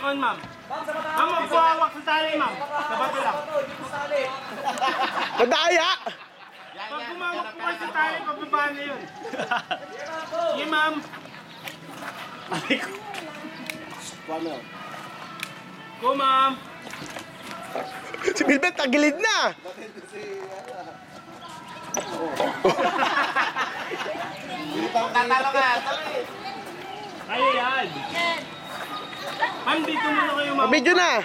Second, ma'am. Ma'am, magbuhawak sa tali, ma'am. Sabat lang. Nadaya! Pag gumawak po kayo sa tali, pagbaba na yun. Sige, ma'am. Go, ma'am. Si Bilbet, tagilid na! Tatalo ka, tali. Kaya yan. Ma'am, dito muna kayo, ma'am. Video na!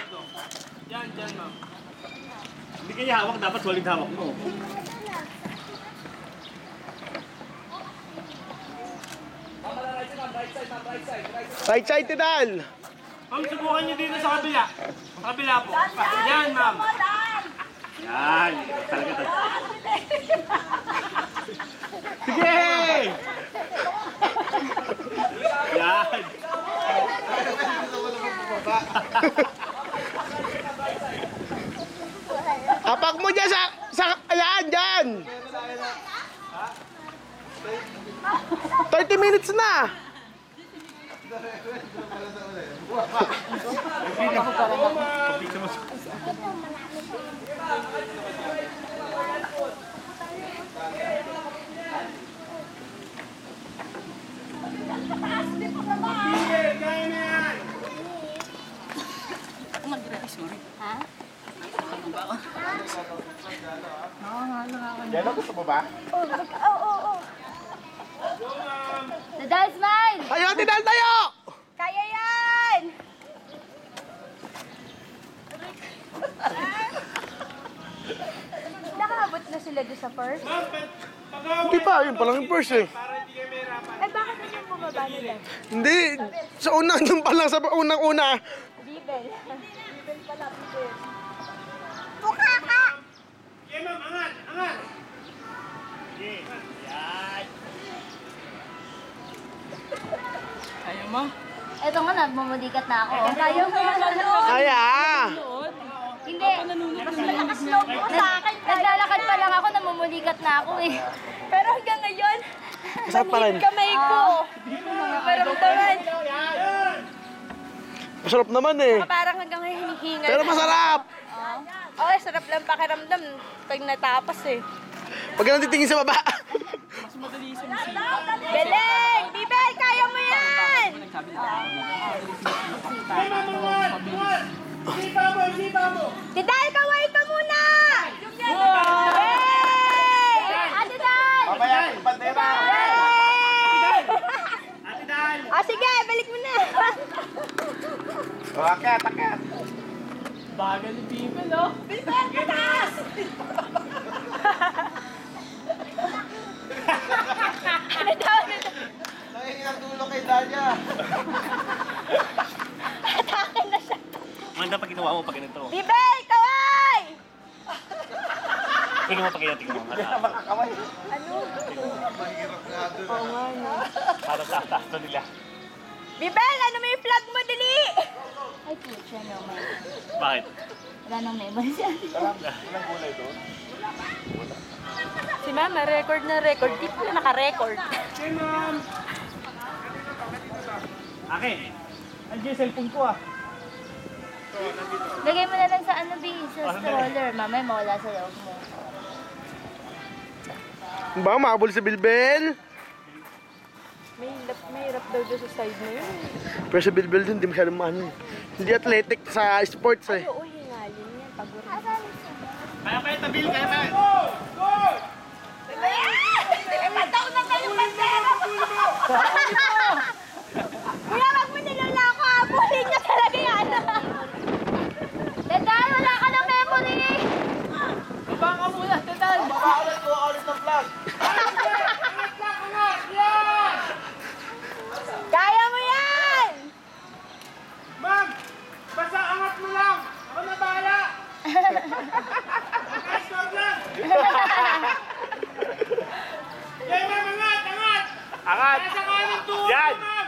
Yan, dyan, ma'am. Hindi kanya hawak, dapat solid hawak mo. Right side, Tidal! Ma'am, subukan nyo dito sa kabila. Sa kabila po. Yan, ma'am. Yan. Talaga to. Sige! Yan. Apak mo dyan sa ayan, dyan! 30 minutes na! Sige, kaya na yan. Yelo, gusto mo ba? Oo. Nadal, smile! Tayo, Tidal, tayo! Kaya yan! Nakaabot na sila doon sa first? Ma'am, pag-away. Hindi pa, yun pa lang yung first eh. Para hindi kayo mahirapan. Ay, bakit na yung bumaba nila? Hindi, sa unang dun pa lang, sa unang-una. Bibel. Bibel pala, bibel. Sige, ma'am, angat, angat. Eto nga, nagmumulikat na ako. Kaya mo yan, Kaya! Hindi. Mas malakas loob mo sa akin. Naglalakad pa lang ako, namumulikat na ako eh. Pero hanggang ngayon, Masarap pa rin. kamay ko. Maramdaman. Masarap naman eh. Parang hanggang ngayon hinihingal. Pero masarap! Oo, sarap lang pakiramdam pag natapas eh. Pag natitingin sa baba. Galing! Bibel, kaya mo yan! Sige, ma'am, angat, angat. Sipa mo, sipa mo. Tidal, kaway ka muna! Yay! Ate Dal! Mamaya, yung bandera. Yay! Ate Dal. Ah, sige, balik mo na. O, akyat, akyat. Bagal ni Bibel, oh. Bibel, pataas! Ano daw? Nangingin ang dulo kay Dalia. Atake na siya. Maganda pag ginawa mo pag ganito. Bibel, kaway! Tingnan mo pag ganito, tingnan mo. Hindi na makakamay. Ano? Mahirap nga doon. Oo nga, no. Para sa taas to nila. Bibel, ano may flag mo, dali? Ay, pucha, no, may. Bakit? Wala nang may siya. Ilang gulay doon? Si Mama, record na record. Di pala naka-record. Sige, ma'am. Akin. Andiyan yung cellphone ko ah. Lagay mo na lang sa ano, B, sa stroller. Mamaya mawala sa loob mo. Baka makabul si Bilbel. May hirap daw doon sa side na yun. Pero si Bilbel dun, hindi masyadong ano eh. Hindi athletic sa sports eh. Oo, hingalin yan. Pagod. Kaya pa yung tabil, kaya pa. Go! Go! Pataw na kayo bandera mo! Kuya, wag mo nilalako. Abulin niya talaga yan. Dadal, wala ka ng memory. Baba ka muna, Tidal. Baka ulit ko ulit ng flag. Angat lang, angat. Yan! Kaya mo yan! Ma'am, basta angat mo lang. Ako na bahala. Stop lang. Yan, ma'am, angat, angat. Angat. Nasa kanan tuhod Yan. mo, ma'am.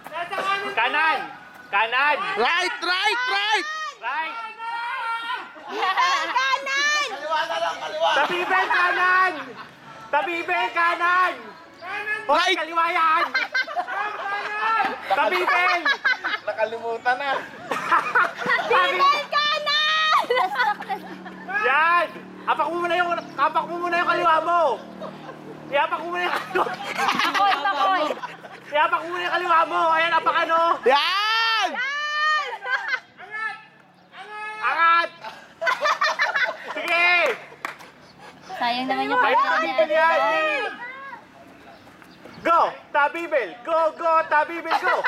Nasa kanan. Kanan. Kanan. Right, right, right! Right. Kanan! Kaliwa na lang, kaliwa. Tabibel kanan. Tabibel kanan. Right! Kaliwa yan. Tabibel. Nakalimutan na. Bibel kanan! Yan! Apak mo muna yung kaliwa mo! Iapak mo muna yung kaliwa. Takoy! Iapak mo muna yung kaliwa mo. Ayan, apak ano? Yan! Angat! Sige! Sayang naman yung Ay, kanya tabibel yan! Go! Tabibel! Go! Tabibel! Go!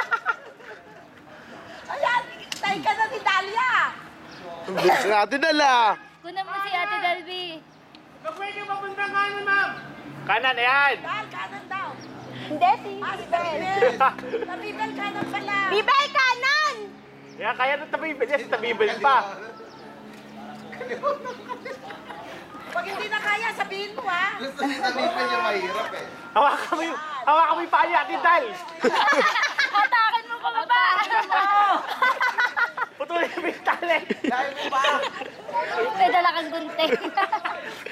Ayan, tayo ka na si Dalia. Ang bilis natin nala. Kunan mo si Ate Dalby. Pwede papuntang kanan, ma'am. Kanan, ayan! Dahil kanan daw. Hindi, si Bibel. Tabibel kanan pala. Bibel kanan! Yan, kaya ng tabibel. Yan, si tabibel pa. Pag hindi na kaya, sabihin mo ha. Gusto si Tanipin yung mahirap eh. Hawakan mo yung paa niya, Tindal. Atakin mo pababa! Putulin mo yung tali. Dahil mo ba? May dala kang gunting.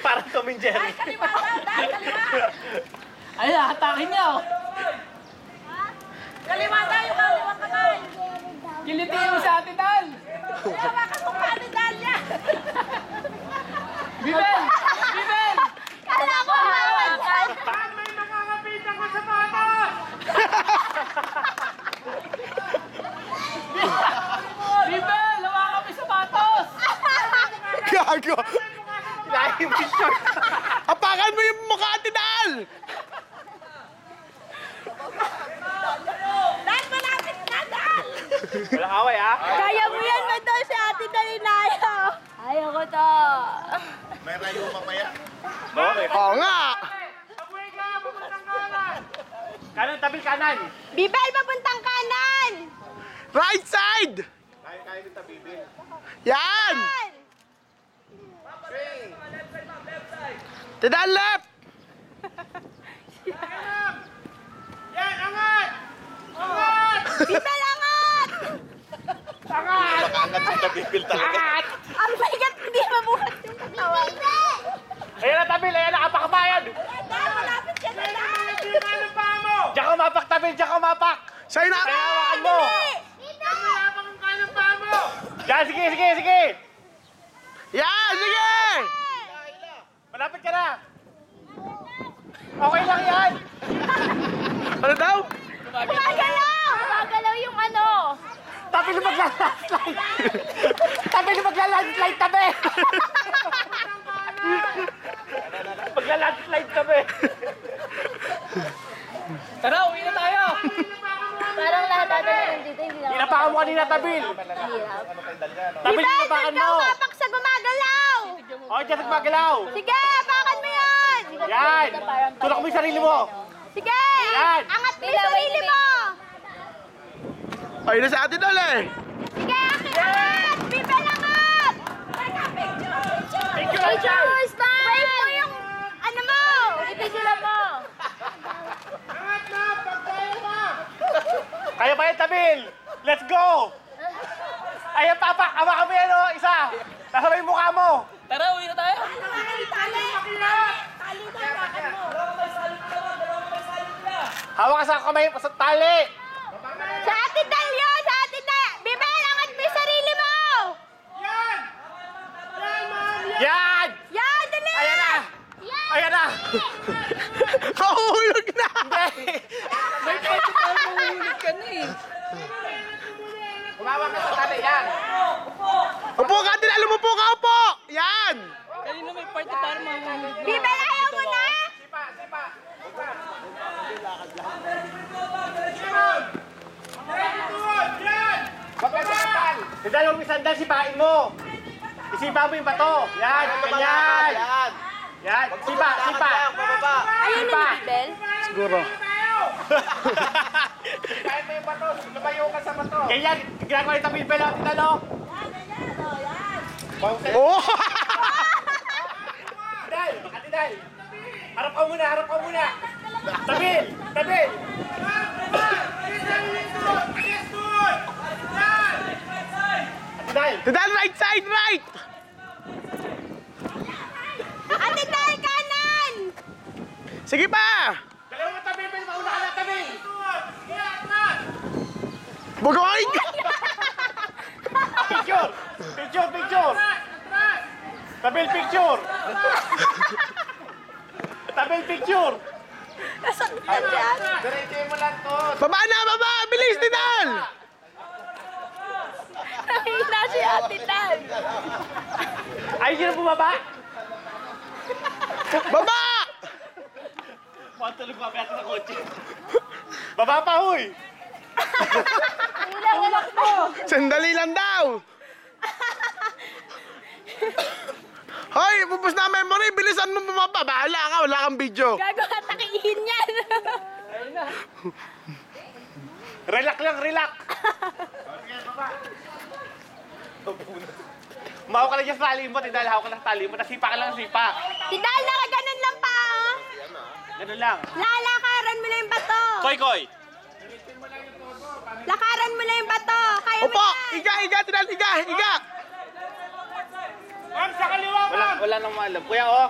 Parang Tom and Jerry. Kaliwa daw, dahil kaliwa. Ay, hatakin niya, oh. Kaliwa daw, yung kaliwa kamay. Kilitiin mo sa Ate Dal. Hawakan mo pa ni Dalia. Bibel! Bibel! Kala ko hawakan. Ma'am, may nakakapitan ko sa patos! Bibel! Hawa kami sa patos! Gago. Lahi mo yung short. Apakan mo yung mukha, Tidal! Dahil malapit na, Dal. Walang away, ha? Kaya mo yan, Madol, si Ate Dalinaya. Ayaw ko to. May rayo mamaya. Okay. Oo nga. Abuhay ka, papuntang kanan! Kanan, tabi kanan. Bibel, papuntang kanan! Right side! Kaya ni Tabibin. Yan! Tidal left! Yan, angat! Angat! Bibel, angat! Angat si Tabibin talaga. Ang bigat, hindi mabuhat yung katawan. Ayan na, tabi. Ayan na, apakabayan. Dahil malapit ka na, Dal. Hindi ka ng paa mo! Diyan ka mapak, tabi. Diyan ka mapak. Sa'yo na! Kaya hawakan mo. Mayabang ang kanan paa mo! Diyan, sige. Yan! Sige! Malapit ka na. Okay lang yan. Ano daw? Gumagalaw yung ano. Tabi na magla-landslide. Tabi. Magla-landslide tabi. Tara, uwi na tayo! Parang lahat ata na nandito, hindi na Inapakan mo kanina, tabil. mahirap. Tabil, inapakan mo. sa gumagalaw! O, diyan sa magalaw. Sige, apakan mo yan! Yan. Tulak mo yung sarili mo. Sige! Yan. Angat mo yung sarili mo! Ayun na sa atin dal eh! Sige, angat! Bibel, angat! Picture. Picture, smile! Wave mo yung ano mo! Ipigila mo! Angat na! Pagkaya mo! Kaya ba yan, tabil? Let's go. Ayan, papak. Hawakan mo yan, o. Isa. Nasa may mukha mo. Tara, uwi na tayo! Tali na, hawakan mo. Hawak ka sa kamay sa tali. Sa atin dal yun! Sa atin dal! Bibel, angat mo yung sarili mo! Yan! Yan, ma'am! Yan. Yan, dali! Ayan na. Kahulog na! May pwede tayo mahulog ka na eh! Umawak ka sa tali. Yan. Upo ka, Tidal! Umupo ka, upo! Yan! Kanina may party para mahulog na. Bibel, ayaw mo na! Yan! Papasakal. Tidal, huwag may sandal. Sipain mo. Isipa mo yung bato. Yan. Ganyan. Yan. Sipa. Bababa. Ayaw na ni Bibel? Siguro. Sipain mo yung bato. Lumayo ka sa bato. Ganyan. Ginagawa yung tapil pala. Tidal, o. Oh! Tidal. Harap ka muna. Tabil. Yes, dude! Yan! Tidal. Tidal, right side, right! Atin dal, kanan! Sige pa! Dalawa mo tabil. Mauna ka na, tabil. Yan, yan! Bugoy! Tabel picture. Tabel picture. Nasaktan yan. Diretso mo lang to. Baba na, baba! Bilis, Tidal! Nahina si Ate Tal. Ay, sino bumaba? Baba! Matulog pa sa kotse. Baba pa, huy! Ilang anak mo. Sandali lang daw! Hoy, pupus na memory! Bilisan mo bumaba! Bahala ka, wala kang video! Gago, atakihin yan. Relax lang, relax! Mahaw ka lang dyan sa tali mo, Tidal. Haw ka lang sa tali mo. Sipa ka lang, sipa. Tidal, nakaganon lang pa. Oh. Ganun lang. Lalakaran mo na yung bato. Koy! Lakaran mo na yung bato. Kaya mo Opo! yan. Iga, Tidal! Iga! Ma'am, sa kaliwa, ma'am. Wala nang maalam. Kuya, oh.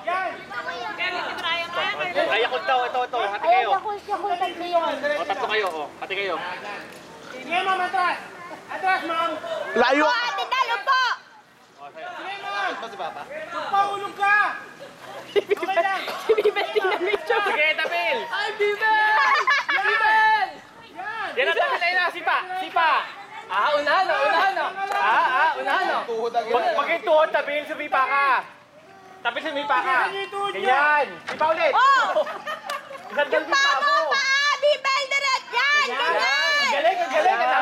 Kaya ko daw, ito. Hati kayo. Ayan, ako tatlo yun. O, tatlo kayo, oh. Hati kayo. Sige, ma'am, atras. Atras, ma'am. Layo! Upo, Tidal, upo. Sige, ma'am. Paulog ka. Okay lang. Si Bibel, tingnan mo yung tsura. Sige, Tabel! Ay, Bibel! Bibel! Yan ang Tabel, ayun na, sipa! Unahan na. Unahan na. Pag yung tuhod, Tabel, sumipa ka. Tabel, sumipa ka. Ganyan. Sipa ulit. Oh! Isang Yung dalawang paa mo, paa, Bibel, direct yan. Ganyan. Ang galing. Kalapit na.